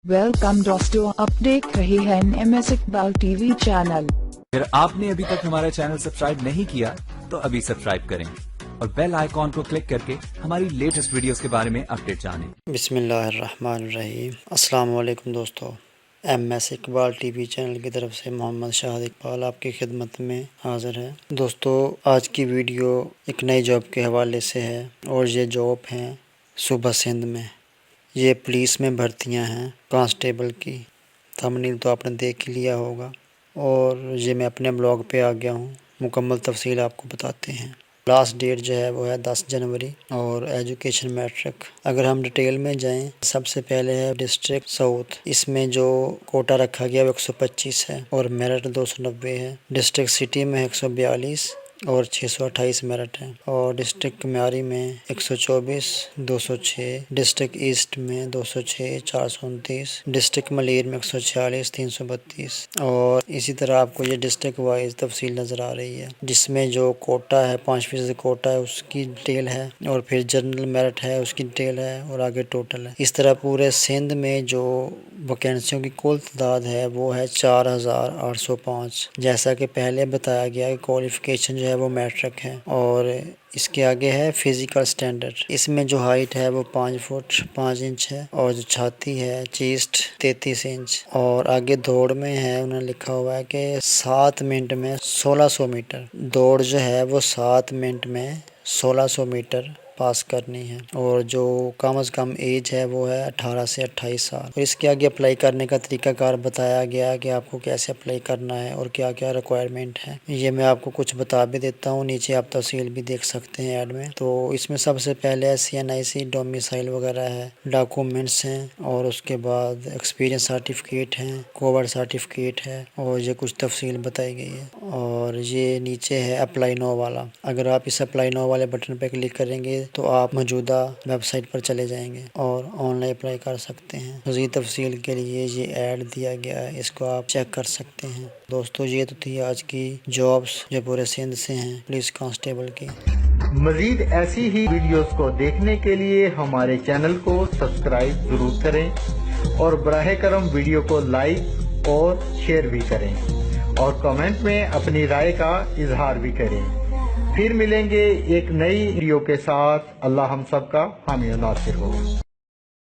Welcome दोस्तों, आप देख रहे हैं एमएस इकबाल टीवी चैनल। अगर आपने अभी तक हमारा चैनल सब्सक्राइब नहीं किया तो अभी सब्सक्राइब करें और बेल आइकॉन को क्लिक करके हमारी लेटेस्ट वीडियोस के बारे में अपडेट जानें। बिस्मिल्लाहिर्रहमानिर्रहीम। अस्सलाम वालेकुम दोस्तों, एमएस इकबाल टीवी चैनल की तरफ से मोहम्मद शाहिद इकबाल आपकी खिदमत में हाज़िर है। दोस्तों, आज की वीडियो एक नई जॉब के हवाले से है और ये जॉब है सूबा सिंध में। ये पुलिस में भर्तियां हैं कांस्टेबल की। थंबनेल तो आपने देख ही लिया होगा और ये मैं अपने ब्लॉग पे आ गया हूँ। मुकम्मल तफसील आपको बताते हैं। लास्ट डेट जो है वो है 10 जनवरी और एजुकेशन मैट्रिक। अगर हम डिटेल में जाएं, सबसे पहले है डिस्ट्रिक्ट साउथ। इसमें जो कोटा रखा गया वो 125 है और मेरिट 290 है। डिस्ट्रिक्ट सिटी में 142 और 628 मेरिट है। और डिस्ट्रिक्ट म्यारी में 124 206, डिस्ट्रिक्ट ईस्ट में 206 429, डिस्ट्रिक्ट मलीर में 146 332। और इसी तरह आपको ये डिस्ट्रिक्ट वाइज तफसील नज़र आ रही है, जिसमें जो कोटा है 5% कोटा है उसकी डिटेल है और फिर जनरल मेरिट है उसकी डिटेल है और आगे टोटल है। इस तरह पूरे सिंध में जो वैकेंसियों की कुल तादाद है वो है 4805। जैसा कि पहले बताया गया कि क्वालिफिकेशन जो है वो मैट्रिक है। और इसके आगे है फिज़िकल स्टैंडर्ड। इसमें जो हाइट है वो 5 फुट 5 इंच है और जो छाती है चेस्ट 33 इंच। और आगे दौड़ में है उन्होंने लिखा हुआ है कि 7 मिनट में 1600 मीटर दौड़ जो है वो 7 मिनट में 1600 मीटर पास करनी है। और जो कम से कम एज है वो है 18 से 28 साल। और इसके आगे अप्लाई करने का तरीकाकार बताया गया है कि आपको कैसे अप्लाई करना है और क्या क्या रिक्वायरमेंट है। ये मैं आपको कुछ बता भी देता हूँ, नीचे आप तफसील भी देख सकते हैं ऐड में। तो इसमें सबसे पहले CNIC डोमिसाइल वगैरह है, डॉक्यूमेंट्स हैं और उसके बाद एक्सपीरियंस सर्टिफिकेट हैं, कोविड सर्टिफिकेट है और ये कुछ तफसील बताई गई है। और ये नीचे है अप्लाई नो वाला। अगर आप इस अप्लाई नो वाले बटन पर क्लिक करेंगे तो आप मौजूदा वेबसाइट पर चले जाएंगे और ऑनलाइन अप्लाई कर सकते हैं। मज़ीद तफसील के लिए ये ऐड दिया गया है, इसको आप चेक कर सकते हैं। दोस्तों, ये तो थी आज की जॉब्स जो पूरे सिंध से हैं पुलिस कांस्टेबल की। मजीद ऐसी ही वीडियोस को देखने के लिए हमारे चैनल को सब्सक्राइब जरूर करें और बराह करम वीडियो को लाइक और शेयर भी करें और कमेंट में अपनी राय का इजहार भी करें। फिर मिलेंगे एक नई वीडियो के साथ। अल्लाह हम सब का हामी और नासिर हो।